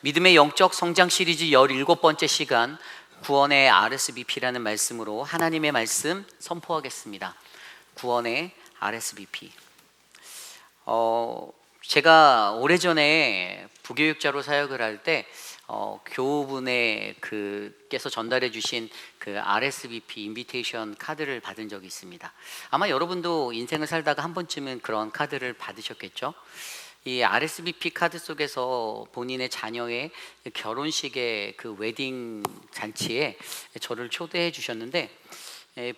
믿음의 영적 성장 시리즈 17번째 시간 구원의 RSVP라는 말씀으로 하나님의 말씀 선포하겠습니다. 구원의 RSVP. 제가 오래전에 부교육자로 사역을 할 때 교우분의 께서 전달해 주신 그 RSVP 인비테이션 카드를 받은 적이 있습니다. 아마 여러분도 인생을 살다가 한 번쯤은 그런 카드를 받으셨겠죠. 이 RSVP 카드 속에서 본인의 자녀의 결혼식의 그 웨딩 잔치에 저를 초대해 주셨는데,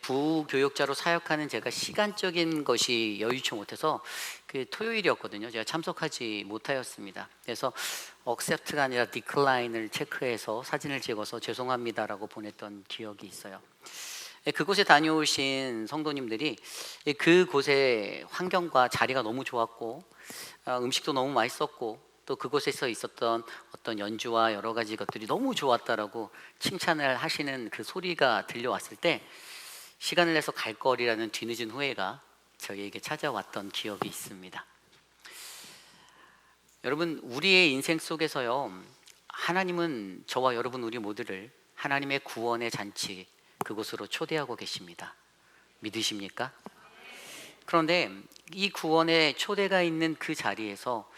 부교육자로 사역하는 제가 시간적인 것이 여의치 못해서 그 토요일이었거든요. 제가 참석하지 못하였습니다. 그래서 accept가 아니라 decline을 체크해서 사진을 찍어서 죄송합니다라고 보냈던 기억이 있어요. 그곳에 다녀오신 성도님들이 그곳의 환경과 자리가 너무 좋았고, 음식도 너무 맛있었고, 또 그곳에서 있었던 어떤 연주와 여러 가지 것들이 너무 좋았다라고 칭찬을 하시는 그 소리가 들려왔을 때, 시간을 내서 갈 거리라는 뒤늦은 후회가 저희에게 찾아왔던 기억이 있습니다. 여러분, 우리의 인생 속에서요, 하나님은 저와 여러분 우리 모두를 하나님의 구원의 잔치, 그곳으로 초대하고 계십니다. 믿으십니까? 그런데 이 구원의 초대가 있는 그 자리에서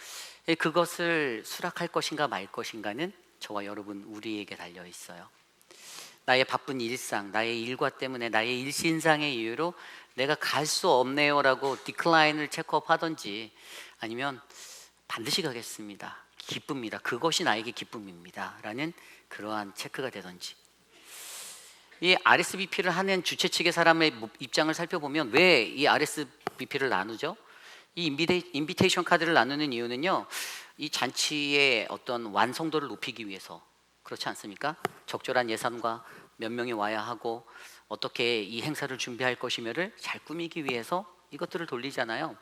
그것을 수락할 것인가 말 것인가는 저와 여러분 우리에게 달려 있어요. 나의 바쁜 일상, 나의 일과 때문에, 나의 일신상의 이유로 내가 갈 수 없네요 라고 디클라인을 체크업 하든지, 아니면 반드시 가겠습니다, 기쁩니다, 그것이 나에게 기쁨입니다 라는 그러한 체크가 되든지. 이 RSVP를 하는 주최 측의 사람의 입장을 살펴보면 왜 이 RSVP를 나누죠? 이 인비테이션 카드를 나누는 이유는요, 이 잔치의 어떤 완성도를 높이기 위해서, 그렇지 않습니까? 적절한 예산과 몇 명이 와야 하고 어떻게 이 행사를 준비할 것이며를 잘 꾸미기 위해서 이것들을 돌리잖아요.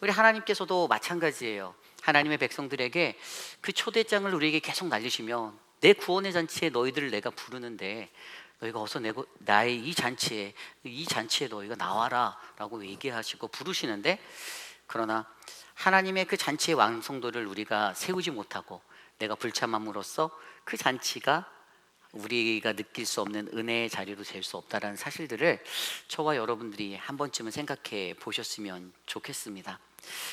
우리 하나님께서도 마찬가지예요. 하나님의 백성들에게 그 초대장을 우리에게 계속 날리시면, 내 구원의 잔치에 너희들을 내가 부르는데 너희가 어서 나의 이 잔치에 너희가 나와라 라고 얘기하시고 부르시는데, 그러나 하나님의 그 잔치의 완성도를 우리가 세우지 못하고 내가 불참함으로써 그 잔치가 우리가 느낄 수 없는 은혜의 자리로 될 수 없다는 사실들을 저와 여러분들이 한 번쯤은 생각해 보셨으면 좋겠습니다.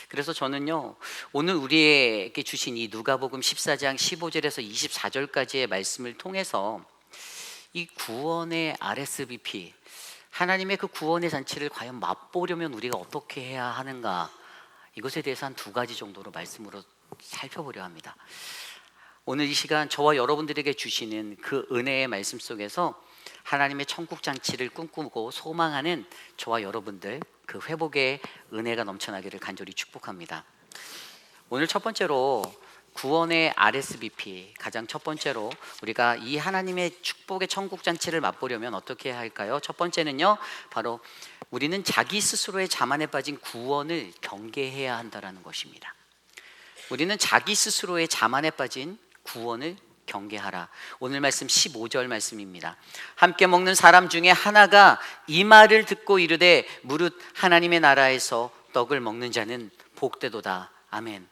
그래서 저는요, 오늘 우리에게 주신 이 누가복음 14장 15절에서 24절까지의 말씀을 통해서 이 구원의 RSVP, 하나님의 그 구원의 잔치를 과연 맛보려면 우리가 어떻게 해야 하는가, 이것에 대해서 한 두 가지 정도로 말씀으로 살펴보려 합니다. 오늘 이 시간 저와 여러분들에게 주시는 그 은혜의 말씀 속에서 하나님의 천국 잔치를 꿈꾸고 소망하는 저와 여러분들, 그 회복의 은혜가 넘쳐나기를 간절히 축복합니다. 오늘 첫 번째로 구원의 RSVP, 가장 첫 번째로 우리가 이 하나님의 축복의 천국 잔치를 맛보려면 어떻게 해야 할까요? 첫 번째는요, 바로 우리는 자기 스스로의 자만에 빠진 구원을 경계해야 한다는 것입니다. 우리는 자기 스스로의 자만에 빠진 구원을 경계하라. 오늘 말씀 15절 말씀입니다. 함께 먹는 사람 중에 하나가 이 말을 듣고 이르되 무릇 하나님의 나라에서 떡을 먹는 자는 복되도다. 아멘.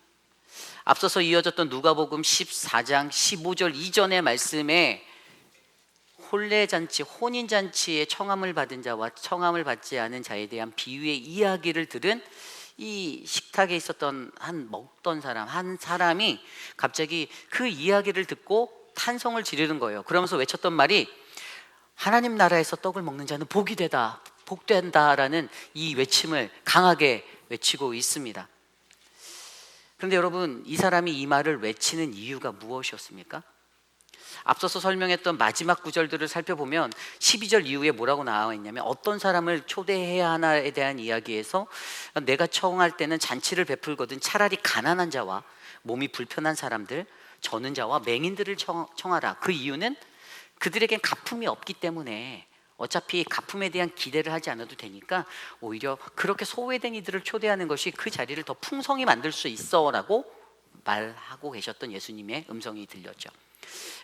앞서서 이어졌던 누가복음 14장 15절 이전의 말씀에 혼례잔치, 혼인잔치에 청함을 받은 자와 청함을 받지 않은 자에 대한 비유의 이야기를 들은 이 식탁에 있었던 먹던 사람, 한 사람이 갑자기 그 이야기를 듣고 탄성을 지르는 거예요. 그러면서 외쳤던 말이, 하나님 나라에서 떡을 먹는 자는 복이 되다, 복된다라는 이 외침을 강하게 외치고 있습니다. 그런데 여러분, 이 사람이 이 말을 외치는 이유가 무엇이었습니까? 앞서서 설명했던 마지막 구절들을 살펴보면 12절 이후에 뭐라고 나와 있냐면, 어떤 사람을 초대해야 하나에 대한 이야기에서 내가 청할 때는 잔치를 베풀거든 차라리 가난한 자와 몸이 불편한 사람들, 저는 자와 맹인들을 청하라. 그 이유는 그들에겐 가품이 없기 때문에 어차피 가품에 대한 기대를 하지 않아도 되니까 오히려 그렇게 소외된 이들을 초대하는 것이 그 자리를 더 풍성히 만들 수 있어 라고 말하고 계셨던 예수님의 음성이 들렸죠.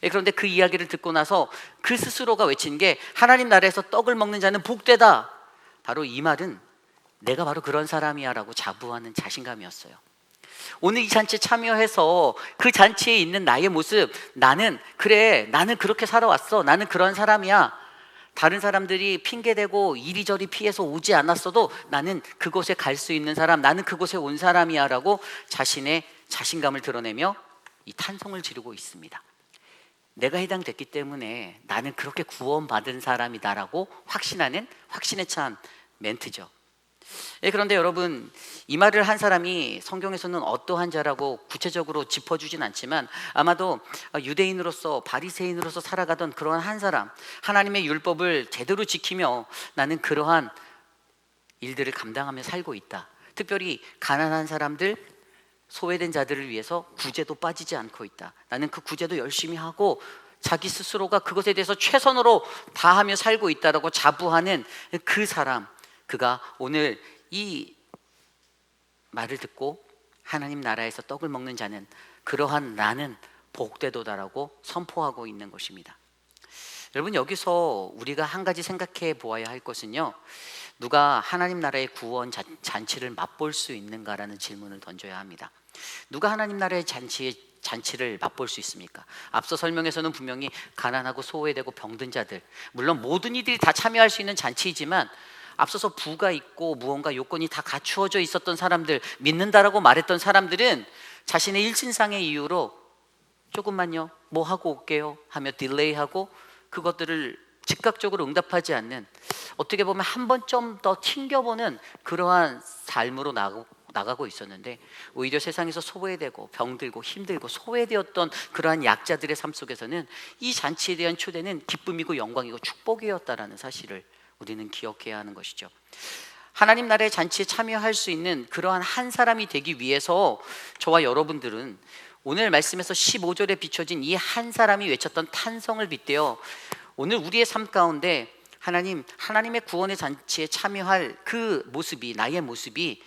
그런데 그 이야기를 듣고 나서 그 스스로가 외친 게, 하나님 나라에서 떡을 먹는 자는 복되다. 바로 이 말은 내가 바로 그런 사람이야 라고 자부하는 자신감이었어요. 오늘 이 잔치에 참여해서 그 잔치에 있는 나의 모습, 나는 그렇게 살아왔어, 나는 그런 사람이야, 다른 사람들이 핑계대고 이리저리 피해서 오지 않았어도 나는 그곳에 갈 수 있는 사람, 나는 그곳에 온 사람이야 라고 자신의 자신감을 드러내며 이 탄성을 지르고 있습니다. 내가 해당됐기 때문에 나는 그렇게 구원받은 사람이다라고 확신하는, 확신에 찬 멘트죠. 그런데 여러분, 이 말을 한 사람이 성경에서는 어떠한 자라고 구체적으로 짚어주진 않지만 아마도 유대인으로서, 바리새인으로서 살아가던 그러한 한 사람, 하나님의 율법을 제대로 지키며 나는 그러한 일들을 감당하며 살고 있다, 특별히 가난한 사람들, 소외된 자들을 위해서 구제도 빠지지 않고 있다, 나는 그 구제도 열심히 하고 자기 스스로가 그것에 대해서 최선으로 다하며 살고 있다라고 자부하는 그 사람, 그가 오늘 이 말을 듣고 하나님 나라에서 떡을 먹는 자는 그러한 나는 복되도다라고 선포하고 있는 것입니다. 여러분, 여기서 우리가 한 가지 생각해 보아야 할 것은요, 누가 하나님 나라의 구원 잔치를 맛볼 수 있는가라는 질문을 던져야 합니다. 누가 하나님 나라의 잔치를 맛볼 수 있습니까? 앞서 설명에서는 분명히 가난하고 소외되고 병든 자들, 물론 모든 이들이 다 참여할 수 있는 잔치이지만 앞서서 부가 있고 무언가 요건이 다 갖추어져 있었던 사람들, 믿는다라고 말했던 사람들은 자신의 일신상의 이유로 조금만요, 뭐 하고 올게요 하며 딜레이하고 그것들을 즉각적으로 응답하지 않는, 어떻게 보면 한 번 좀 더 튕겨보는 그러한 삶으로 나가고 있었는데, 오히려 세상에서 소외되고 병들고 힘들고 소외되었던 그러한 약자들의 삶 속에서는 이 잔치에 대한 초대는 기쁨이고 영광이고 축복이었다라는 사실을 우리는 기억해야 하는 것이죠. 하나님 나라의 잔치에 참여할 수 있는 그러한 한 사람이 되기 위해서 저와 여러분들은 오늘 말씀에서 15절에 비춰진 이 한 사람이 외쳤던 탄성을 빗대어 오늘 우리의 삶 가운데 하나님의 구원의 잔치에 참여할 그 모습이, 나의 모습이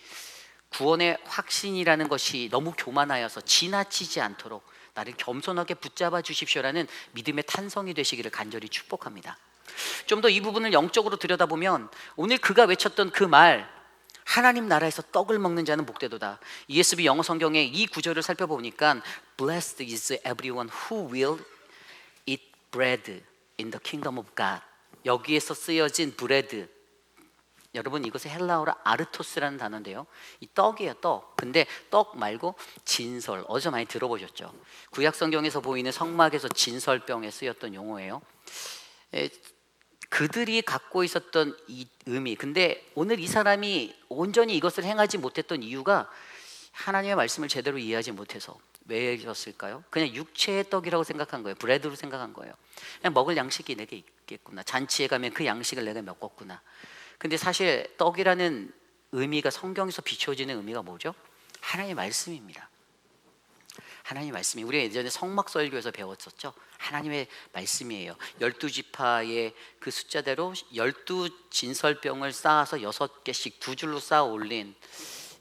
구원의 확신이라는 것이 너무 교만하여서 지나치지 않도록 나를 겸손하게 붙잡아 주십시오라는 믿음의 탄성이 되시기를 간절히 축복합니다. 좀 더 이 부분을 영적으로 들여다보면 오늘 그가 외쳤던 그 말, 하나님 나라에서 떡을 먹는 자는 복되도다, ESV 영어 성경의 이 구절을 살펴보니까 Blessed is everyone who will eat bread in the kingdom of God, 여기에서 쓰여진 브레드, 여러분 이것은 헬라어로 아르토스라는 단어인데요, 이 떡이에요, 떡. 근데 떡 말고 진설, 어제 많이 들어보셨죠? 구약 성경에서 보이는 성막에서 진설병에 쓰였던 용어예요. 그들이 갖고 있었던 이 의미, 근데 오늘 이 사람이 온전히 이것을 행하지 못했던 이유가 하나님의 말씀을 제대로 이해하지 못해서. 왜였을까요? 그냥 육체의 떡이라고 생각한 거예요. 브레드로 생각한 거예요. 그냥 먹을 양식이 내게 있겠구나, 잔치에 가면 그 양식을 내가 먹었구나. 근데 사실 떡이라는 의미가, 성경에서 비춰지는 의미가 뭐죠? 하나님의 말씀입니다. 하나님의 말씀이, 우리가 예전에 성막설교에서 배웠었죠. 하나님의 말씀이에요. 12지파의 그 숫자대로 12진설병을 쌓아서 6개씩 두 줄로 쌓아 올린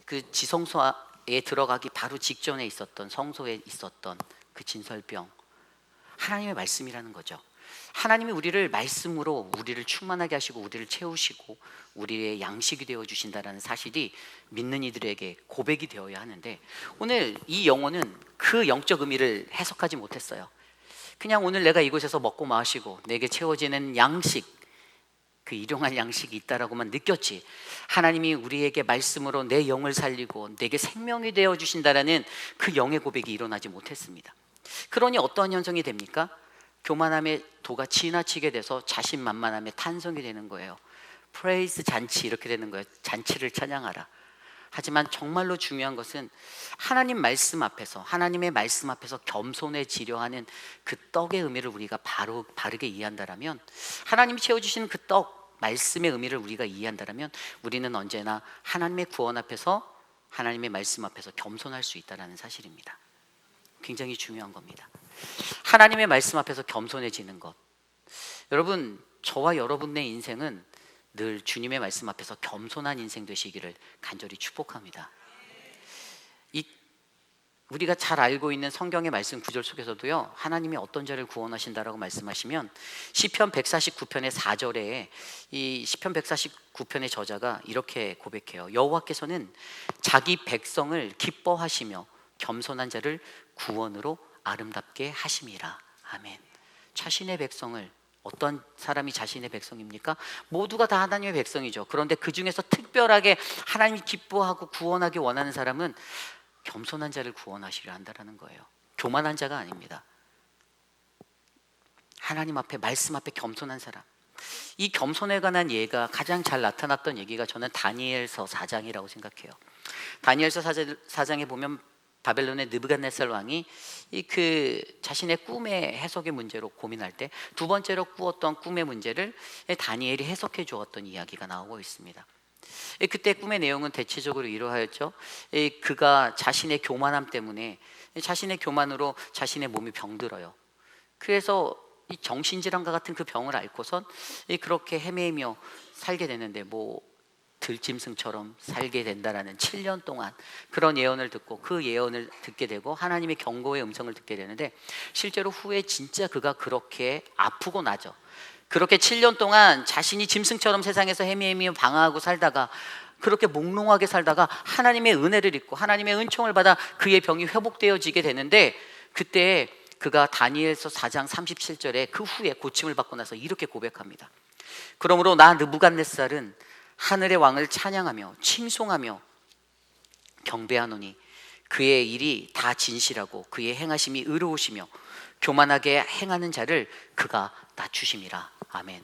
그 지성소에 들어가기 바로 직전에 있었던, 성소에 있었던 그 진설병, 하나님의 말씀이라는 거죠. 하나님이 우리를 말씀으로 우리를 충만하게 하시고 우리를 채우시고 우리의 양식이 되어 주신다는 사실이 믿는 이들에게 고백이 되어야 하는데, 오늘 이 영혼은 그 영적 의미를 해석하지 못했어요. 그냥 오늘 내가 이곳에서 먹고 마시고 내게 채워지는 양식, 그 일용할 양식이 있다라고만 느꼈지, 하나님이 우리에게 말씀으로 내 영을 살리고 내게 생명이 되어 주신다라는 그 영의 고백이 일어나지 못했습니다. 그러니 어떠한 현상이 됩니까? 교만함의 도가 지나치게 돼서 자신만만함의 탄성이 되는 거예요. 프레이즈 잔치, 이렇게 되는 거예요. 잔치를 찬양하라. 하지만 정말로 중요한 것은 하나님 말씀 앞에서, 하나님의 말씀 앞에서 겸손해지려 하는 그 떡의 의미를 우리가 바르게 이해한다면, 하나님이 채워주시는 그 떡, 말씀의 의미를 우리가 이해한다면 우리는 언제나 하나님의 구원 앞에서, 하나님의 말씀 앞에서 겸손할 수 있다는 사실입니다. 굉장히 중요한 겁니다. 하나님의 말씀 앞에서 겸손해지는 것. 여러분, 저와 여러분의 인생은 늘 주님의 말씀 앞에서 겸손한 인생 되시기를 간절히 축복합니다. 우리가 잘 알고 있는 성경의 말씀 구절 속에서도요, 하나님이 어떤 자를 구원하신다라고 말씀하시면 시편 149편의 4절에 이 시편 149편의 저자가 이렇게 고백해요. 여호와께서는 자기 백성을 기뻐하시며 겸손한 자를 구원으로 아름답게 하심이라. 아멘. 자신의 백성을, 어떤 사람이 자신의 백성입니까? 모두가 다 하나님의 백성이죠. 그런데 그 중에서 특별하게 하나님이 기뻐하고 구원하기 원하는 사람은 겸손한 자를 구원하시려 한다는 거예요. 교만한 자가 아닙니다. 하나님 앞에, 말씀 앞에 겸손한 사람. 이 겸손에 관한 예가 가장 잘 나타났던 얘기가 저는 다니엘서 4장이라고 생각해요. 다니엘서 4장에 보면 바벨론의 느부갓네살 왕이 그 자신의 꿈의 해석의 문제로 고민할 때 두 번째로 꾸었던 꿈의 문제를 다니엘이 해석해 주었던 이야기가 나오고 있습니다. 그때 꿈의 내용은 대체적으로 이러하였죠. 그가 자신의 교만함 때문에, 자신의 교만으로 자신의 몸이 병들어요. 그래서 이 정신질환과 같은 그 병을 앓고선 그렇게 헤매며 살게 되는데, 들짐승처럼 살게 된다라는 7년 동안 그런 예언을 듣고, 그 예언을 듣게 되고 하나님의 경고의 음성을 듣게 되는데, 실제로 후에 진짜 그가 그렇게 아프고 나죠. 그렇게 7년 동안 자신이 짐승처럼 세상에서 헤매며 방황하고 살다가, 그렇게 몽롱하게 살다가 하나님의 은혜를 입고 하나님의 은총을 받아 그의 병이 회복되어지게 되는데, 그때 그가 다니엘서 4장 37절에 그 후에 고침을 받고 나서 이렇게 고백합니다. 그러므로 나 느부갓네살은 하늘의 왕을 찬양하며 칭송하며 경배하노니 그의 일이 다 진실하고 그의 행하심이 의로우시며 교만하게 행하는 자를 그가 낮추심이라. 아멘.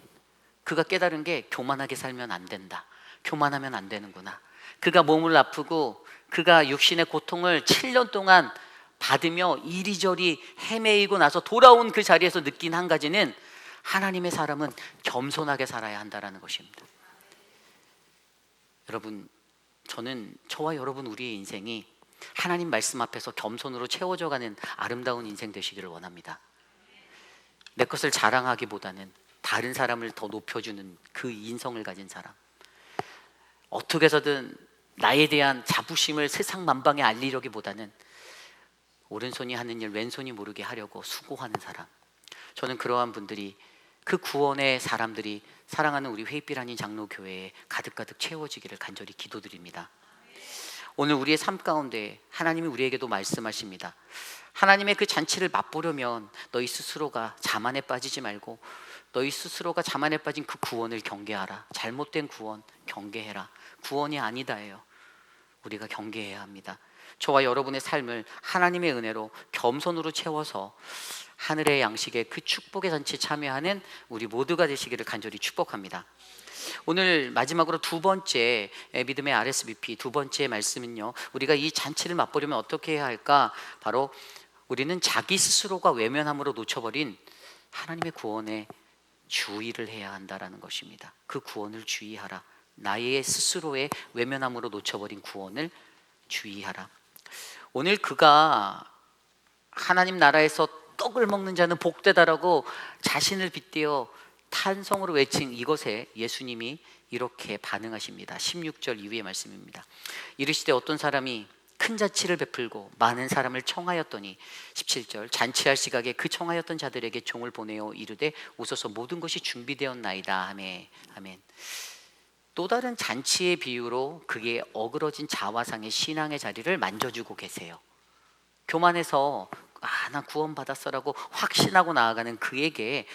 그가 깨달은 게 교만하게 살면 안 된다. 교만하면 안 되는구나. 그가 몸을 아프고 그가 육신의 고통을 7년 동안 받으며 이리저리 헤매이고 나서 돌아온 그 자리에서 느낀 한 가지는, 하나님의 사람은 겸손하게 살아야 한다는 것입니다. 여러분, 저와 여러분, 우리의 인생이 하나님 말씀 앞에서 겸손으로 채워져가는 아름다운 인생 되시기를 원합니다. 내 것을 자랑하기보다는 다른 사람을 더 높여주는 그 인성을 가진 사람, 어떻게 해서든 나에 대한 자부심을 세상 만방에 알리려기보다는 오른손이 하는 일 왼손이 모르게 하려고 수고하는 사람, 저는 그러한 분들이, 그 구원의 사람들이 사랑하는 우리 회빛 아닌 장로교회에 가득가득 채워지기를 간절히 기도드립니다. 오늘 우리의 삶 가운데 하나님이 우리에게도 말씀하십니다. 하나님의 그 잔치를 맛보려면 너희 스스로가 자만에 빠지지 말고 너희 스스로가 자만에 빠진 그 구원을 경계하라. 잘못된 구원 경계해라. 구원이 아니다예요. 우리가 경계해야 합니다. 저와 여러분의 삶을 하나님의 은혜로 겸손으로 채워서 하늘의 양식의 그 축복의 잔치에 참여하는 우리 모두가 되시기를 간절히 축복합니다. 오늘 마지막으로 두 번째 믿음의 RSVP 두 번째 말씀은요, 우리가 이 잔치를 맛보려면 어떻게 해야 할까? 바로 우리는 자기 스스로가 외면함으로 놓쳐버린 하나님의 구원에 주의를 해야 한다라는 것입니다. 그 구원을 주의하라. 나의 스스로의 외면함으로 놓쳐버린 구원을 주의하라. 오늘 그가 하나님 나라에서 떡을 먹는 자는 복되다라고 자신을 빗대어 탄성으로 외친 이것에 예수님이 이렇게 반응하십니다. 16절 이후의 말씀입니다. 이르시되 어떤 사람이 큰 잔치를 베풀고 많은 사람을 청하였더니 17절 잔치할 시각에 그 청하였던 자들에게 종을 보내어 이르되 오소서 모든 것이 준비되었나이다 하매. 아멘. 또 다른 잔치의 비유로 그의 어그러진 자화상의 신앙의 자리를 만져주고 계세요. 교만해서 난 구원받았어라고 확신하고 나아가는 그에게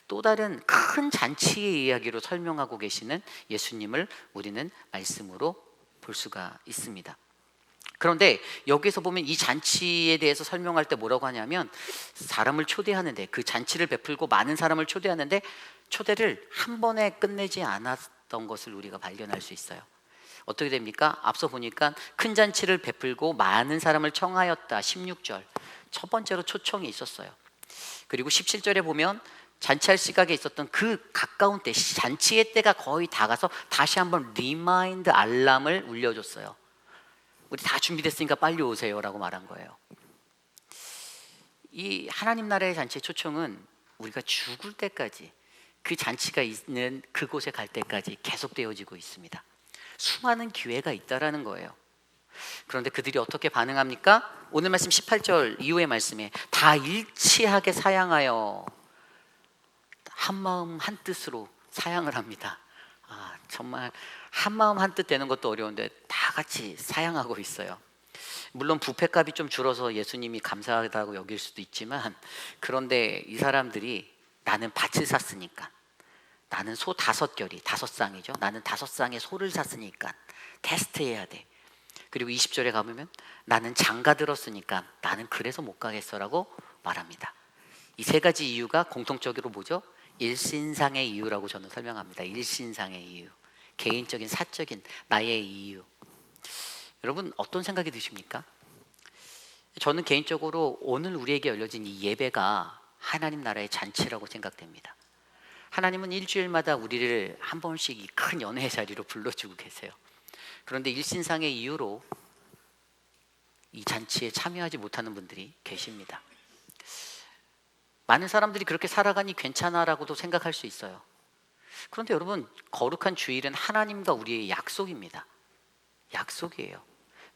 또 다른 큰 잔치의 이야기로 설명하고 계시는 예수님을 우리는 말씀으로 볼 수가 있습니다. 그런데 여기서 보면 이 잔치에 대해서 설명할 때 뭐라고 하냐면, 사람을 초대하는데, 그 잔치를 베풀고 많은 사람을 초대하는데 초대를 한 번에 끝내지 않았던 것을 우리가 발견할 수 있어요. 어떻게 됩니까? 앞서 보니까 큰 잔치를 베풀고 많은 사람을 청하였다 16절 첫 번째로 초청이 있었어요. 그리고 17절에 보면 잔치할 시각에 있었던 그 가까운 때, 잔치의 때가 거의 다 가서 다시 한번 리마인드 알람을 울려줬어요. 우리 다 준비됐으니까 빨리 오세요 라고 말한 거예요. 이 하나님 나라의 잔치의 초청은 우리가 죽을 때까지, 그 잔치가 있는 그곳에 갈 때까지 계속되어지고 있습니다. 수많은 기회가 있다라는 거예요. 그런데 그들이 어떻게 반응합니까? 오늘 말씀 18절 이후의 말씀에 다 일치하게 사양하여 한 마음 한 뜻으로 사양을 합니다. 정말 한 마음 한 뜻 되는 것도 어려운데 다 같이 사양하고 있어요. 물론 부패값이 좀 줄어서 예수님이 감사하다고 여길 수도 있지만, 그런데 이 사람들이 나는 밭을 샀으니까, 나는 소 5결이 5쌍이죠. 나는 5쌍의 소를 샀으니까 테스트해야 돼. 그리고 20절에 가보면 나는 장가 들었으니까 나는 그래서 못 가겠어라고 말합니다. 이 세 가지 이유가 공통적으로 뭐죠? 일신상의 이유라고 저는 설명합니다. 일신상의 이유, 개인적인 사적인 나의 이유. 여러분 어떤 생각이 드십니까? 저는 개인적으로 오늘 우리에게 열려진 이 예배가 하나님 나라의 잔치라고 생각됩니다. 하나님은 일주일마다 우리를 한 번씩 이 큰 연회의 자리로 불러주고 계세요. 그런데 일신상의 이유로 이 잔치에 참여하지 못하는 분들이 계십니다. 많은 사람들이 그렇게 살아가니 괜찮아라고도 생각할 수 있어요. 그런데 여러분, 거룩한 주일은 하나님과 우리의 약속입니다. 약속이에요.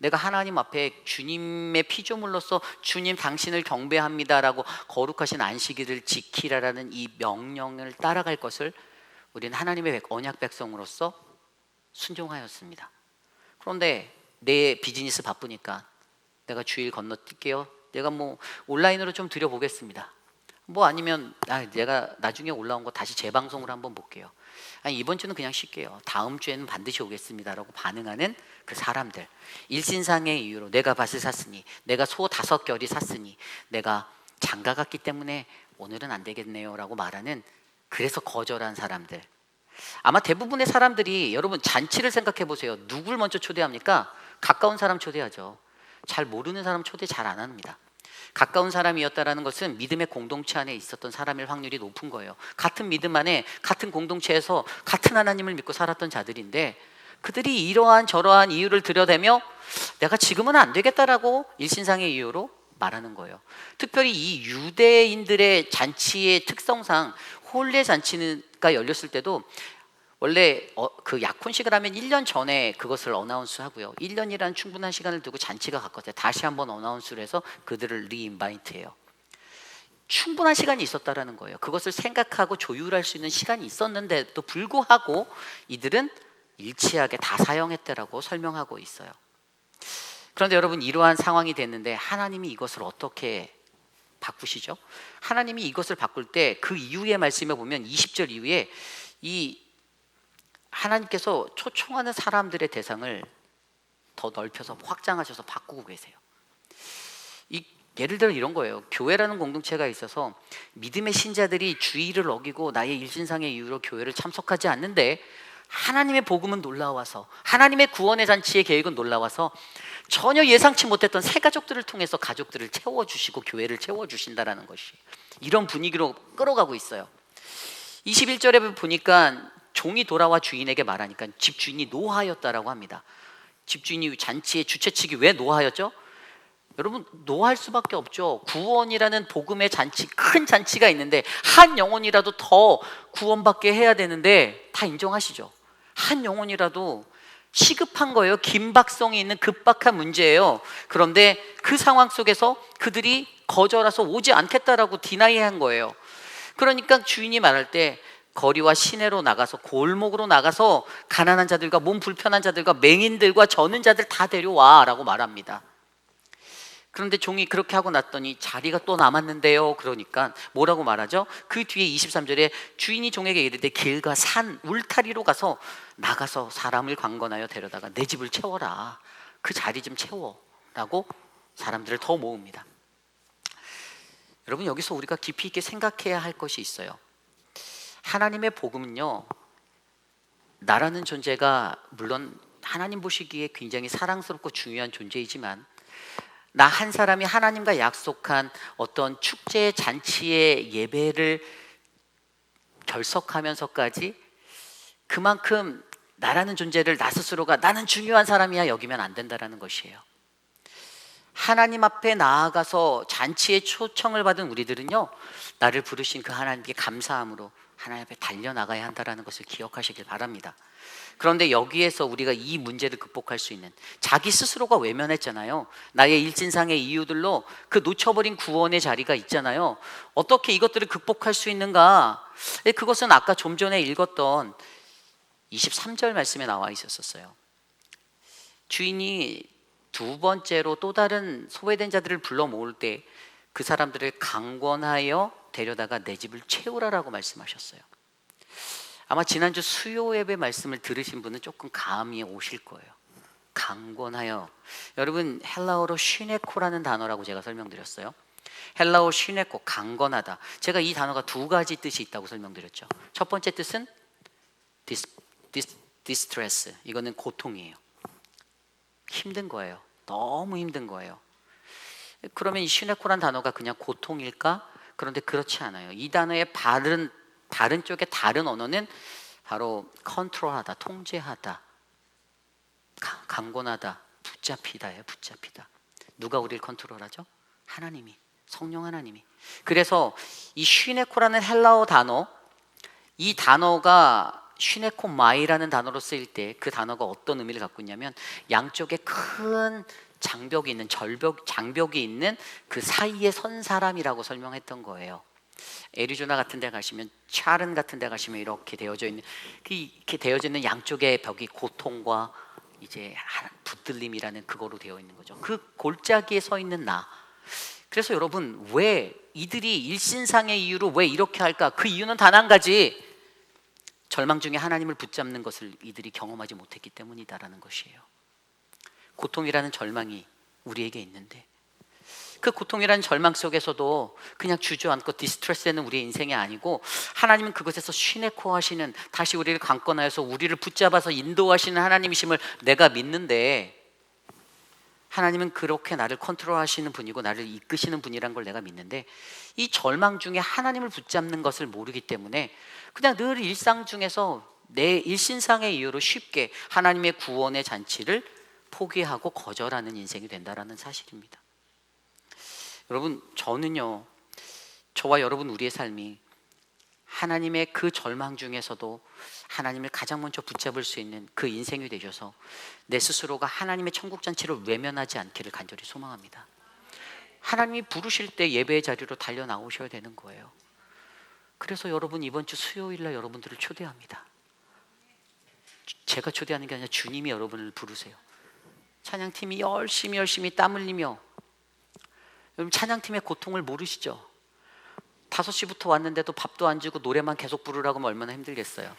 내가 하나님 앞에 주님의 피조물로서 주님 당신을 경배합니다라고 거룩하신 안식일을 지키라라는 이 명령을 따라갈 것을 우리는 하나님의 언약 백성으로서 순종하였습니다. 그런데 내 비즈니스 바쁘니까 내가 주일 건너뛸게요. 내가 온라인으로 좀 드려보겠습니다. 아니면 내가 나중에 올라온 거 다시 재방송으로 한번 볼게요. 이번 주는 그냥 쉴게요. 다음 주에는 반드시 오겠습니다라고 반응하는 그 사람들, 일신상의 이유로 내가 밭을 샀으니, 내가 소 5결이 샀으니, 내가 장가 갔기 때문에 오늘은 안 되겠네요라고 말하는, 그래서 거절한 사람들. 아마 대부분의 사람들이, 여러분 잔치를 생각해 보세요. 누굴 먼저 초대합니까? 가까운 사람 초대하죠. 잘 모르는 사람 초대 잘 안 합니다. 가까운 사람이었다라는 것은 믿음의 공동체 안에 있었던 사람일 확률이 높은 거예요. 같은 믿음 안에 같은 공동체에서 같은 하나님을 믿고 살았던 자들인데, 그들이 이러한 저러한 이유를 들여대며 내가 지금은 안 되겠다라고 일신상의 이유로 말하는 거예요. 특별히 이 유대인들의 잔치의 특성상 혼례 잔치가 열렸을 때도 원래 그 약혼식을 하면 1년 전에 그것을 어나운스 하고요, 1년이라는 충분한 시간을 두고 잔치가 갔거든요. 다시 한번 어나운스를 해서 그들을 리인바이트해요. 충분한 시간이 있었다라는 거예요. 그것을 생각하고 조율할 수 있는 시간이 있었는데도 불구하고 이들은 일치하게 다 사용했다라고 설명하고 있어요. 그런데 여러분, 이러한 상황이 됐는데 하나님이 이것을 어떻게 바꾸시죠? 하나님이 이것을 바꿀 때 그 이후의 말씀에 보면 20절 이후에 이 하나님께서 초청하는 사람들의 대상을 더 넓혀서 확장하셔서 바꾸고 계세요. 예를 들어 이런 거예요. 교회라는 공동체가 있어서 믿음의 신자들이 주의를 어기고 나의 일신상의 이유로 교회를 참석하지 않는데, 하나님의 복음은 놀라워서, 하나님의 구원의 잔치의 계획은 놀라워서 전혀 예상치 못했던 새 가족들을 통해서 가족들을 채워주시고 교회를 채워주신다라는 것이, 이런 분위기로 끌어가고 있어요. 21절에 보니까 종이 돌아와 주인에게 말하니까 집주인이 노하였다라고 합니다. 집주인이 잔치의 주최측이 왜 노하였죠? 여러분, 노할 수밖에 없죠. 구원이라는 복음의 잔치, 큰 잔치가 있는데 한 영혼이라도 더 구원받게 해야 되는데, 다 인정하시죠? 한 영혼이라도 시급한 거예요. 긴박성이 있는 급박한 문제예요. 그런데 그 상황 속에서 그들이 거절해서 오지 않겠다라고 디나이한 거예요. 그러니까 주인이 말할 때 거리와 시내로 나가서, 골목으로 나가서 가난한 자들과 몸 불편한 자들과 맹인들과 저는 자들 다 데려와 라고 말합니다. 그런데 종이 그렇게 하고 났더니 자리가 또 남았는데요. 그러니까 뭐라고 말하죠? 그 뒤에 23절에 주인이 종에게 이르되 길과 산 울타리로 나가서 사람을 관건하여 데려다가 내 집을 채워라. 그 자리 좀 채워 라고 사람들을 더 모읍니다. 여러분, 여기서 우리가 깊이 있게 생각해야 할 것이 있어요. 하나님의 복음은요, 나라는 존재가 물론 하나님 보시기에 굉장히 사랑스럽고 중요한 존재이지만, 나 한 사람이 하나님과 약속한 어떤 축제 잔치의 예배를 결석하면서까지 그만큼 나라는 존재를 나 스스로가 나는 중요한 사람이야 여기면 안 된다라는 것이에요. 하나님 앞에 나아가서 잔치의 초청을 받은 우리들은요, 나를 부르신 그 하나님께 감사함으로 하나님 앞에 달려나가야 한다는 것을 기억하시길 바랍니다. 그런데 여기에서 우리가 이 문제를 극복할 수 있는, 자기 스스로가 외면했잖아요. 나의 일진상의 이유들로 그 놓쳐버린 구원의 자리가 있잖아요. 어떻게 이것들을 극복할 수 있는가? 그것은 아까 좀 전에 읽었던 23절 말씀에 나와 있었어요. 주인이 두 번째로 또 다른 소외된 자들을 불러 모을 때 그 사람들을 강권하여 데려다가 내 집을 채우라라고 말씀하셨어요. 아마 지난주 수요 예배 말씀을 들으신 분은 조금 감이 오실 거예요. 강권하여, 여러분 헬라어로 슈네코라는 단어라고 제가 설명드렸어요. 헬라어 슈네코, 강권하다. 제가 이 단어가 두 가지 뜻이 있다고 설명드렸죠. 첫 번째 뜻은 distress, 이거는 고통이에요. 힘든 거예요. 너무 힘든 거예요. 그러면 이 슈네코란 단어가 그냥 고통일까? 그런데 그렇지 않아요. 이 단어의 다른 쪽의 다른 언어는 바로 컨트롤하다, 통제하다, 강권하다, 붙잡히다예요. 붙잡히다. 누가 우리를 컨트롤하죠? 하나님이, 성령 하나님이. 그래서 이 슈네코라는 헬라어 단어, 이 단어가 슈네코마이라는 단어로 쓰일 때 그 단어가 어떤 의미를 갖고 있냐면, 양쪽에 큰 장벽이 있는, 장벽이 있는 그 사이에 선 사람이라고 설명했던 거예요. 애리조나 같은 데 가시면, 샤른 같은 데 가시면 이렇게 되어져 있는 양쪽의 벽이 고통과 이제 붙들림이라는 그거로 되어 있는 거죠. 그 골짜기에 서 있는 나. 그래서 여러분, 왜 이들이 일신상의 이유로 왜 이렇게 할까? 그 이유는 단 한 가지, 절망 중에 하나님을 붙잡는 것을 이들이 경험하지 못했기 때문이다라는 것이에요. 고통이라는 절망이 우리에게 있는데, 그 고통이라는 절망 속에서도 그냥 주저앉고 디스트레스되는 우리의 인생이 아니고, 하나님은 그것에서 슈네코 하시는, 다시 우리를 강권하여서 우리를 붙잡아서 인도하시는 하나님이심을 내가 믿는데, 하나님은 그렇게 나를 컨트롤하시는 분이고 나를 이끄시는 분이란 걸 내가 믿는데, 이 절망 중에 하나님을 붙잡는 것을 모르기 때문에 그냥 늘 일상 중에서 내 일신상의 이유로 쉽게 하나님의 구원의 잔치를 포기하고 거절하는 인생이 된다라는 사실입니다. 여러분, 저는요, 저와 여러분 우리의 삶이 하나님의 그 절망 중에서도 하나님을 가장 먼저 붙잡을 수 있는 그 인생이 되셔서 내 스스로가 하나님의 천국 잔치를 외면하지 않기를 간절히 소망합니다. 하나님이 부르실 때 예배의 자리로 달려 나오셔야 되는 거예요. 그래서 여러분, 이번 주 수요일날 여러분들을 초대합니다. 제가 초대하는 게 아니라 주님이 여러분을 부르세요. 찬양팀이 열심히 땀 흘리며, 여러분 찬양팀의 고통을 모르시죠? 5시부터 왔는데도 밥도 안 주고 노래만 계속 부르라고 하면 얼마나 힘들겠어요.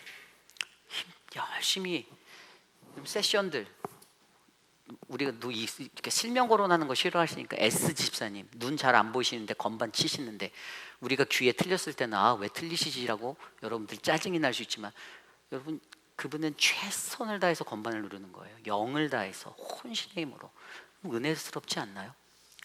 열심히 세션들, 우리가 이렇게 실명 거론하는 거 싫어하시니까 S 집사님, 눈 잘 안 보이시는데 건반 치시는데, 우리가 귀에 틀렸을 때는 왜 틀리시지라고 여러분들 짜증이 날 수 있지만, 여러분 그분은 최선을 다해서 건반을 누르는 거예요. 영을 다해서 혼신의 힘으로. 은혜스럽지 않나요?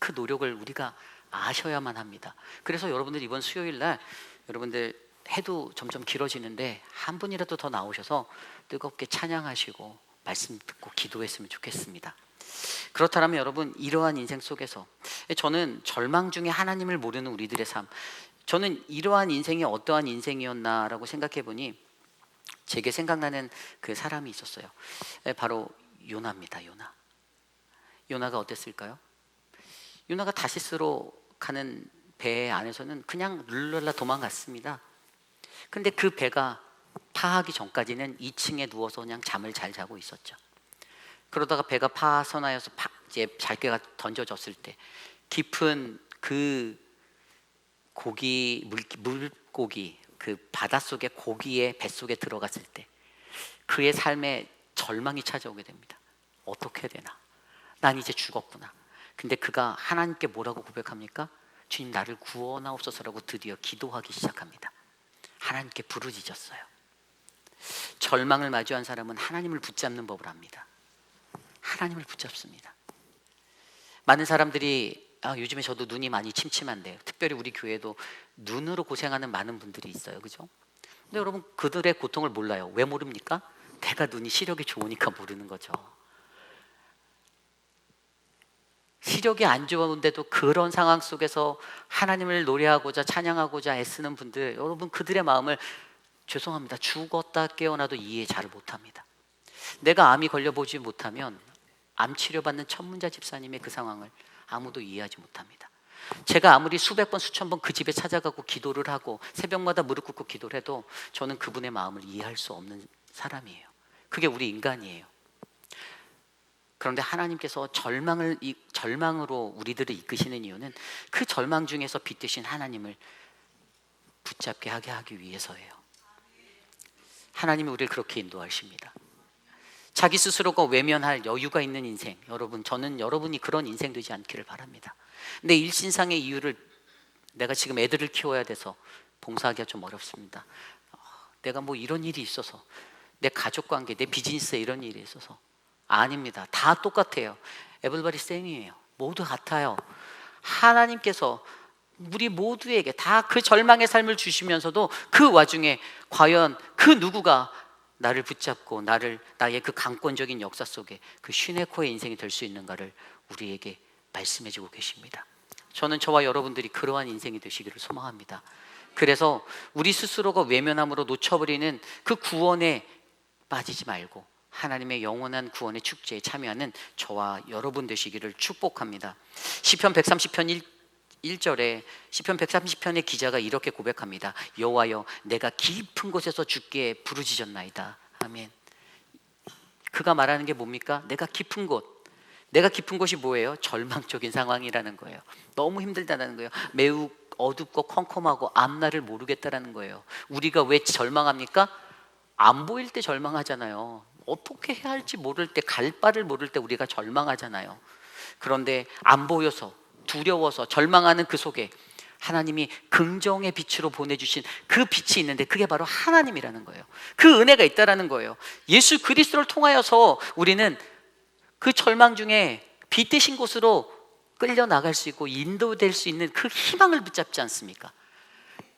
그 노력을 우리가 아셔야만 합니다. 그래서 여러분들 이번 수요일 날, 여러분들 해도 점점 길어지는데 한 분이라도 더 나오셔서 뜨겁게 찬양하시고 말씀 듣고 기도했으면 좋겠습니다. 그렇다면 여러분, 이러한 인생 속에서 저는 절망 중에 하나님을 모르는 우리들의 삶, 저는 이러한 인생이 어떠한 인생이었나라고 생각해 보니 제게 생각나는 그 사람이 있었어요. 바로 요나입니다. 요나가 어땠을까요? 요나가 다시스로 가는 배 안에서는 그냥 룰랄라 도망갔습니다. 근데 그 배가 파하기 전까지는 2층에 누워서 그냥 잠을 잘 자고 있었죠. 그러다가 배가 파선하여서 이제 잘게가 던져졌을 때, 깊은 그 물고기, 그 바닷속의 고기의 뱃속에 들어갔을 때 그의 삶에 절망이 찾아오게 됩니다. 어떻게 해야 되나? 난 이제 죽었구나. 근데 그가 하나님께 뭐라고 고백합니까? 주님, 나를 구원하옵소서라고 드디어 기도하기 시작합니다. 하나님께 부르짖었어요. 절망을 마주한 사람은 하나님을 붙잡는 법을 압니다. 하나님을 붙잡습니다. 많은 사람들이 요즘에 저도 눈이 많이 침침한데요. 특별히 우리 교회도 눈으로 고생하는 많은 분들이 있어요. 그죠? 근데 여러분, 그들의 고통을 몰라요. 왜 모릅니까? 내가 눈이 시력이 좋으니까 모르는 거죠. 시력이 안 좋은데도 그런 상황 속에서 하나님을 노래하고자 찬양하고자 애쓰는 분들, 여러분 그들의 마음을 죄송합니다. 죽었다 깨어나도 이해 잘 못합니다. 내가 암이 걸려보지 못하면 암 치료받는 천문자 집사님의 그 상황을 아무도 이해하지 못합니다. 제가 아무리 수백 번 수천 번 그 집에 찾아가고 기도를 하고 새벽마다 무릎 꿇고 기도를 해도 저는 그분의 마음을 이해할 수 없는 사람이에요. 그게 우리 인간이에요. 그런데 하나님께서 절망으로 우리들을 이끄시는 이유는 그 절망 중에서 빛되신 하나님을 붙잡게 하기 위해서예요. 하나님이 우리를 그렇게 인도하십니다. 자기 스스로가 외면할 여유가 있는 인생, 여러분, 저는 여러분이 그런 인생 되지 않기를 바랍니다. 내 일신상의 이유를 내가 지금 애들을 키워야 돼서 봉사하기가 좀 어렵습니다. 내가 뭐 이런 일이 있어서, 내 가족관계, 내 비즈니스에 이런 일이 있어서. 아닙니다. 다 똑같아요. Everybody same이에요. 모두 같아요. 하나님께서 우리 모두에게 다 그 절망의 삶을 주시면서도 그 와중에 과연 그 누구가 나를 붙잡고 나의 그 강권적인 역사 속에 그 슈네코의 인생이 될 수 있는가를 우리에게 말씀해주고 계십니다. 저는 저와 여러분들이 그러한 인생이 되시기를 소망합니다. 그래서 우리 스스로가 외면함으로 놓쳐버리는 그 구원에 빠지지 말고 하나님의 영원한 구원의 축제에 참여하는 저와 여러분 되시기를 축복합니다. 시편 130편 1절에 시편 130편의 기자가 이렇게 고백합니다. 여호와여, 내가 깊은 곳에서 주께 부르짖었나이다. 아멘. 그가 말하는 게 뭡니까? 내가 깊은 곳이 뭐예요? 절망적인 상황이라는 거예요. 너무 힘들다는 거예요. 매우 어둡고 컴컴하고 앞날을 모르겠다라는 거예요. 우리가 왜 절망합니까? 안 보일 때 절망하잖아요. 어떻게 해야 할지 모를 때, 갈 바를 모를 때 우리가 절망하잖아요. 그런데 안 보여서, 두려워서 절망하는 그 속에 하나님이 긍정의 빛으로 보내주신 그 빛이 있는데 그게 바로 하나님이라는 거예요. 그 은혜가 있다라는 거예요. 예수 그리스도를 통하여서 우리는 그 절망 중에 빛 되신 곳으로 끌려 나갈 수 있고 인도될 수 있는 그 희망을 붙잡지 않습니까?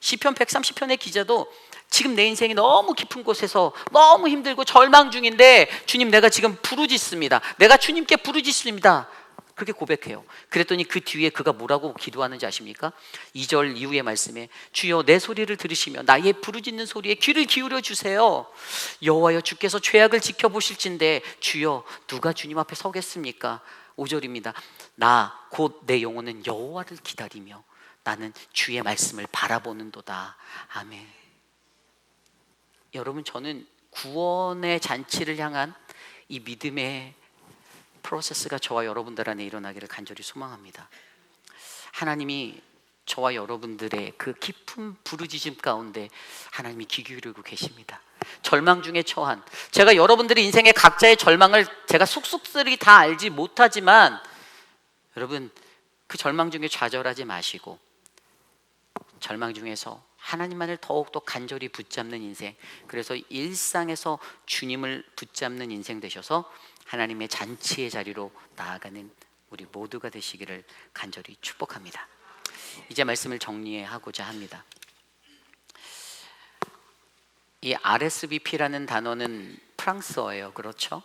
시편 130편의 기자도 지금 내 인생이 너무 깊은 곳에서 너무 힘들고 절망 중인데 주님, 내가 지금 부르짖습니다. 내가 주님께 부르짖습니다. 그렇게 고백해요. 그랬더니 그 뒤에 그가 뭐라고 기도하는지 아십니까? 2절 이후의 말씀에 주여, 내 소리를 들으시며 나의 부르짖는 소리에 귀를 기울여 주세요. 여호와여, 주께서 죄악을 지켜보실진데 주여, 누가 주님 앞에 서겠습니까? 5절입니다. 나 곧 내 영혼은 여호와를 기다리며 나는 주의 말씀을 바라보는도다. 아멘. 여러분, 저는 구원의 잔치를 향한 이 믿음의 프로세스가 저와 여러분들 안에 일어나기를 간절히 소망합니다. 하나님이 저와 여러분들의 그 깊은 부르짖음 가운데 하나님이 귀 기울이고 계십니다. 절망 중에 처한, 제가 여러분들의 인생의 각자의 절망을 제가 속속들이 다 알지 못하지만 여러분, 그 절망 중에 좌절하지 마시고 절망 중에서 하나님만을 더욱더 간절히 붙잡는 인생, 그래서 일상에서 주님을 붙잡는 인생 되셔서 하나님의 잔치의 자리로 나아가는 우리 모두가 되시기를 간절히 축복합니다. 이제 말씀을 정리하고자 합니다. 이 RSVP라는 단어는 프랑스어예요. 그렇죠?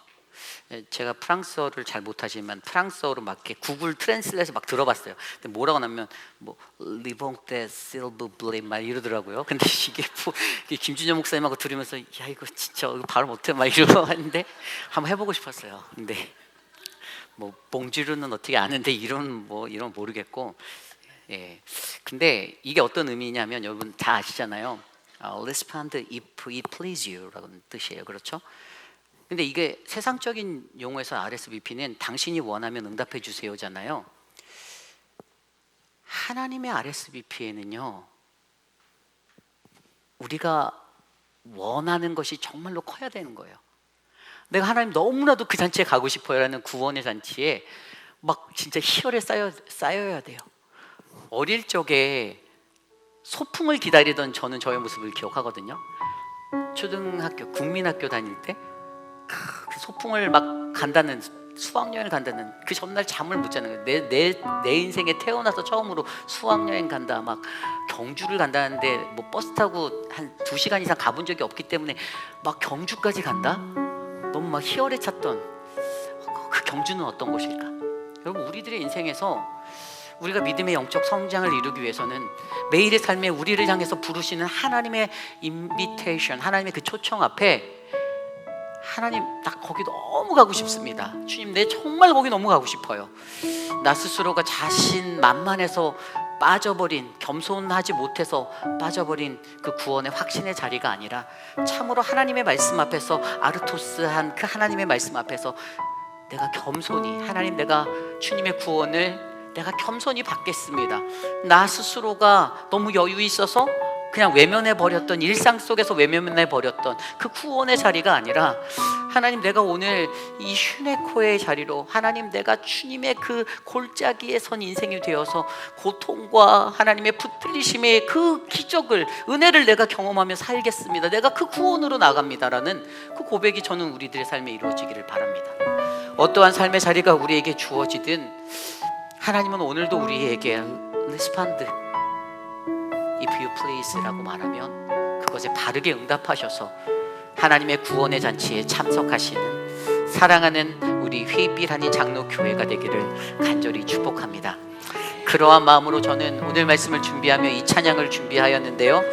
제가 프랑스어를 잘 못하지만 프랑스어로 막 이렇게 구글 트랜슬레이터 막 들어봤어요. 근데 뭐라고 하면 뭐 리봉테 실브블레 막 이러더라고요. 근데 이게 뭐, 김준영 목사님하고 들으면서 야, 이거 진짜 이거 발음 못해 막 이러고 하는데 한번 해보고 싶었어요. 근데 뭐 봉지르는 어떻게 아는데 이런 모르겠고, 예. 근데 이게 어떤 의미냐면 여러분 다 아시잖아요. Respond if it please you라는 뜻이에요. 그렇죠? 근데 이게 세상적인 용어에서 RSVP는 당신이 원하면 응답해 주세요잖아요. 하나님의 RSVP에는요, 우리가 원하는 것이 정말로 커야 되는 거예요. 내가 하나님 너무나도 그 잔치에 가고 싶어요라는 구원의 잔치에 막 진짜 희열에 쌓여야 돼요. 어릴 적에 소풍을 기다리던 저는 저의 모습을 기억하거든요. 초등학교, 국민학교 다닐 때 그 소풍을 막 간다는, 수학여행 간다는 그 전날 잠을 못 자는 거예요. 내 인생에 태어나서 처음으로 수학여행 간다, 막 경주를 간다는데 뭐 버스 타고 한 2시간 이상 가본 적이 없기 때문에 막 경주까지 간다? 너무 막 희열에 찼던 그 경주는 어떤 곳일까? 여러분, 우리들의 인생에서 우리가 믿음의 영적 성장을 이루기 위해서는 매일의 삶에 우리를 향해서 부르시는 하나님의 인비테이션, 하나님의 그 초청 앞에 하나님, 나 거기 너무 가고 싶습니다. 주님, 내 정말 거기 너무 가고 싶어요. 나 스스로가 자신만만해서 빠져버린, 겸손하지 못해서 빠져버린 그 구원의 확신의 자리가 아니라 참으로 하나님의 말씀 앞에서, 아르토스한 그 하나님의 말씀 앞에서 내가 겸손히, 하나님, 내가 주님의 구원을 내가 겸손히 받겠습니다. 나 스스로가 너무 여유 있어서 그냥 외면해버렸던, 일상 속에서 외면해버렸던 그 구원의 자리가 아니라 하나님, 내가 오늘 이 슈네코의 자리로, 하나님, 내가 주님의 그 골짜기에 선 인생이 되어서 고통과 하나님의 붙들리심의 그 기적을, 은혜를 내가 경험하며 살겠습니다. 내가 그 구원으로 나갑니다라는 그 고백이 저는 우리들의 삶에 이루어지기를 바랍니다. 어떠한 삶의 자리가 우리에게 주어지든 하나님은 오늘도 우리에게 respond if you please 라고 말하면 그것에 바르게 응답하셔서 하나님의 구원의 잔치에 참석하시는 사랑하는 우리 휘빛하니 장로교회가 되기를 간절히 축복합니다. 그러한 마음으로 저는 오늘 말씀을 준비하며 이 찬양을 준비하였는데요,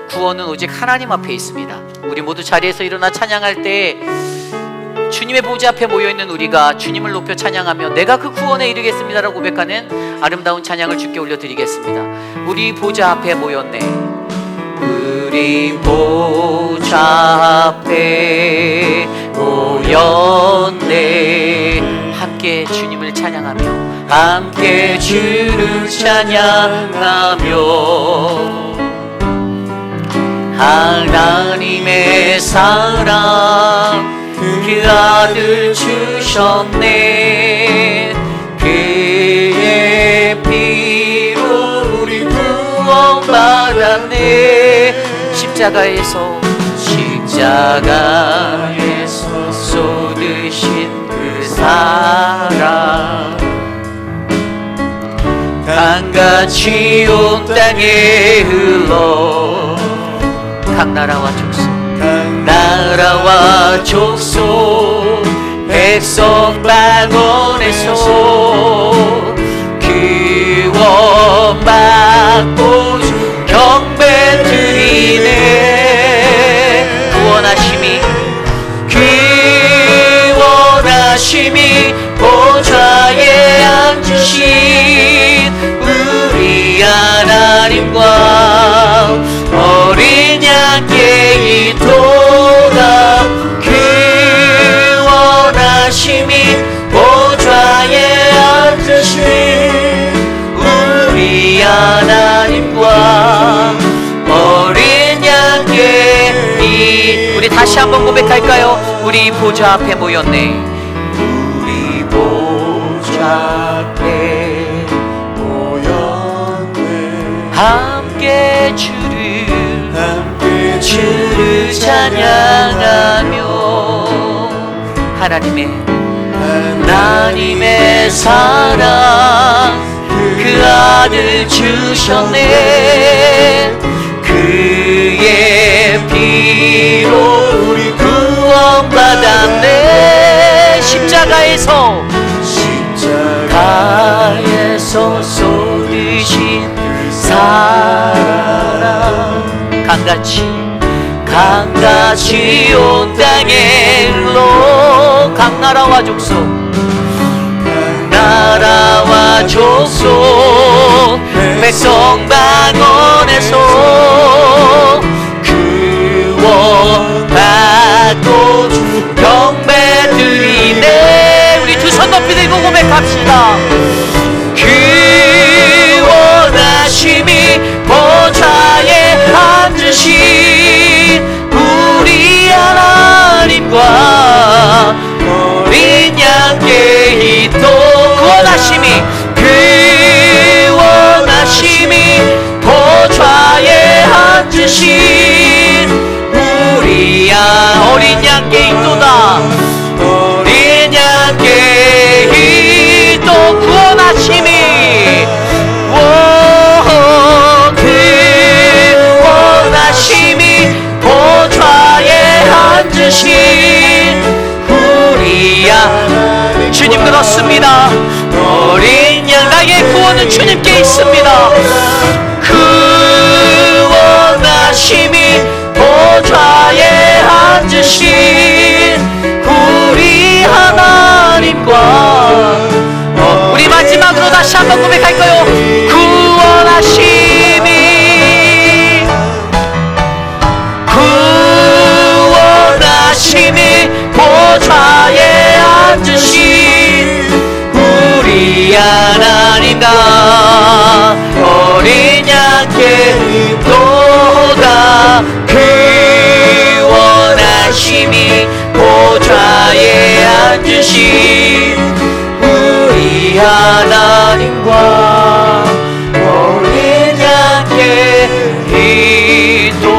구원은 오직 하나님 앞에 있습니다. 우리 모두 자리에서 일어나 찬양할 때 주님의 보좌 앞에 모여있는 우리가 주님을 높여 찬양하며 내가 그 구원에 이르겠습니다라고 고백하는 아름다운 찬양을 주께 올려드리겠습니다. 우리 보좌 앞에 모였네, 우리 보좌 앞에 모였네. 함께 주님을 찬양하며, 함께 주를 찬양하며 하나님의 사랑 그 아들 주셨네. 그의 피로 우리 구원받았네. 십자가에서 쏟으신 그 사랑 강같이 온 땅에 흘러 각 나라와 족속, 나라와 족속 백성 방언에서 구원받고 경배 드리네. 구원하심이 보좌에 앉으신 우리 하나님과 어린 양께 있도다. 구원하심이 보좌에 앉으신 우리 하나님과 어린 양께 우리 다시 한번 고백할까요? 우리 보좌 앞에 모였네, 우리 보좌 앞에 모였네. 함께 주를 찬양하며 하나님의 사랑 그 아들 주셨네. 그의 피로 우리 구원받았네. 십자가에서 쏟으신 사랑 강같이 온 땅에 흘러 각 나라와 족속 백성 방언에서 구원받고 경배 드리네. 우리 두 손 높이 들고 고백합시다. 구원하심이 보좌에 앉으신 우리 하나님과 어린 양께 있도 구원하심이 보좌에 앉으신 우리 어린 양께 있도다. 어린 양께 있도 구원하심이 보좌에 앉으신 우리 주님 그렇습니다. 어린 양 나의 구원은 주 다시 한번 고백할까요? 구원하심이 보좌에 앉으신 우리 하나님과 어린 양께 도다 그 원하심이 보좌에 앉으신 우리 하나님과 어린 양께 기도다.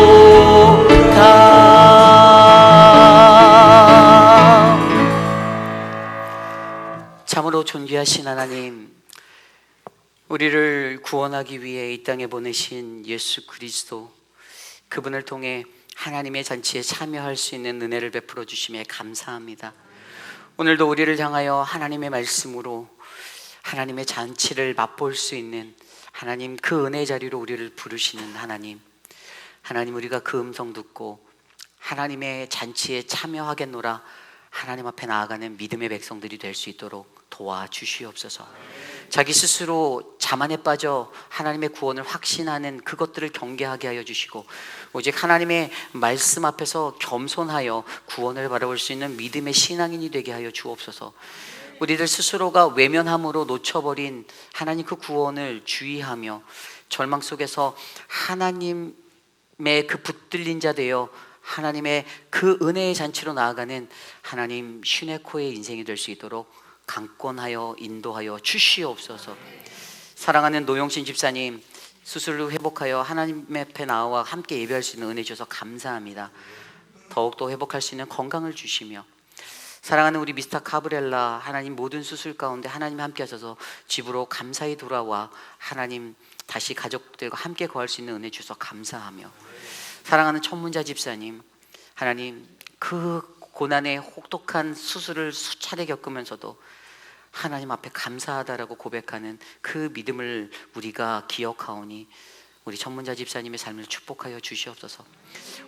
참으로 존귀하신 하나님, 우리를 구원하기 위해 이 땅에 보내신 예수 그리스도, 그분을 통해 하나님의 잔치에 참여할 수 있는 은혜를 베풀어 주심에 감사합니다. 오늘도 우리를 향하여 하나님의 말씀으로 하나님의 잔치를 맛볼 수 있는 하나님, 그 은혜의 자리로 우리를 부르시는 하나님, 우리가 그 음성 듣고 하나님의 잔치에 참여하겠노라 하나님 앞에 나아가는 믿음의 백성들이 될 수 있도록 도와주시옵소서. 자기 스스로 자만에 빠져 하나님의 구원을 확신하는 그것들을 경계하게 하여 주시고, 오직 하나님의 말씀 앞에서 겸손하여 구원을 바라볼 수 있는 믿음의 신앙인이 되게 하여 주옵소서. 우리들 스스로가 외면함으로 놓쳐버린 하나님 그 구원을 주의하며 절망 속에서 하나님의 그 붙들린 자 되어 하나님의 그 은혜의 잔치로 나아가는 하나님 슈네코의 인생이 될 수 있도록 강권하여 인도하여 주시옵소서. 사랑하는 노영신 집사님, 수술 후 회복하여 하나님 앞에 나와 함께 예배할 수 있는 은혜 주셔서 감사합니다. 더욱더 회복할 수 있는 건강을 주시며, 사랑하는 우리 미스터 카브렐라, 하나님 모든 수술 가운데 하나님 함께 하셔서 집으로 감사히 돌아와 하나님 다시 가족들과 함께 거할 수 있는 은혜 주셔서 감사하며, 사랑하는 천문자 집사님, 하나님 그 고난의 혹독한 수술을 수차례 겪으면서도 하나님 앞에 감사하다라고 고백하는 그 믿음을 우리가 기억하오니 우리 천문자 집사님의 삶을 축복하여 주시옵소서.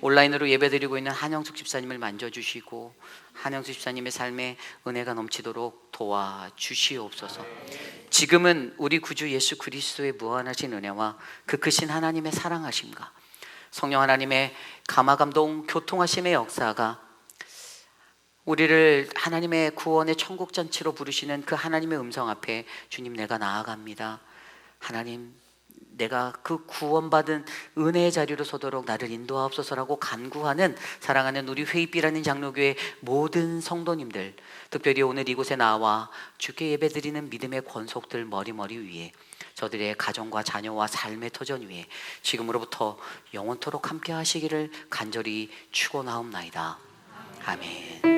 온라인으로 예배드리고 있는 한영숙 집사님을 만져주시고 한영숙 집사님의 삶에 은혜가 넘치도록 도와주시옵소서. 지금은 우리 구주 예수 그리스도의 무한하신 은혜와 그 크신 하나님의 사랑하심과 성령 하나님의 감화감동 교통하심의 역사가 우리를 하나님의 구원의 천국잔치로 부르시는 그 하나님의 음성 앞에, 주님 내가 나아갑니다, 하나님 내가 그 구원받은 은혜의 자리로 서도록 나를 인도하옵소서라고 간구하는 사랑하는 우리 회입비라는 장로교회 모든 성도님들, 특별히 오늘 이곳에 나와 주께 예배드리는 믿음의 권속들 머리머리 위에, 저들의 가정과 자녀와 삶의 터전 위에 지금으로부터 영원토록 함께 하시기를 간절히 축원하옵나이다. 아멘.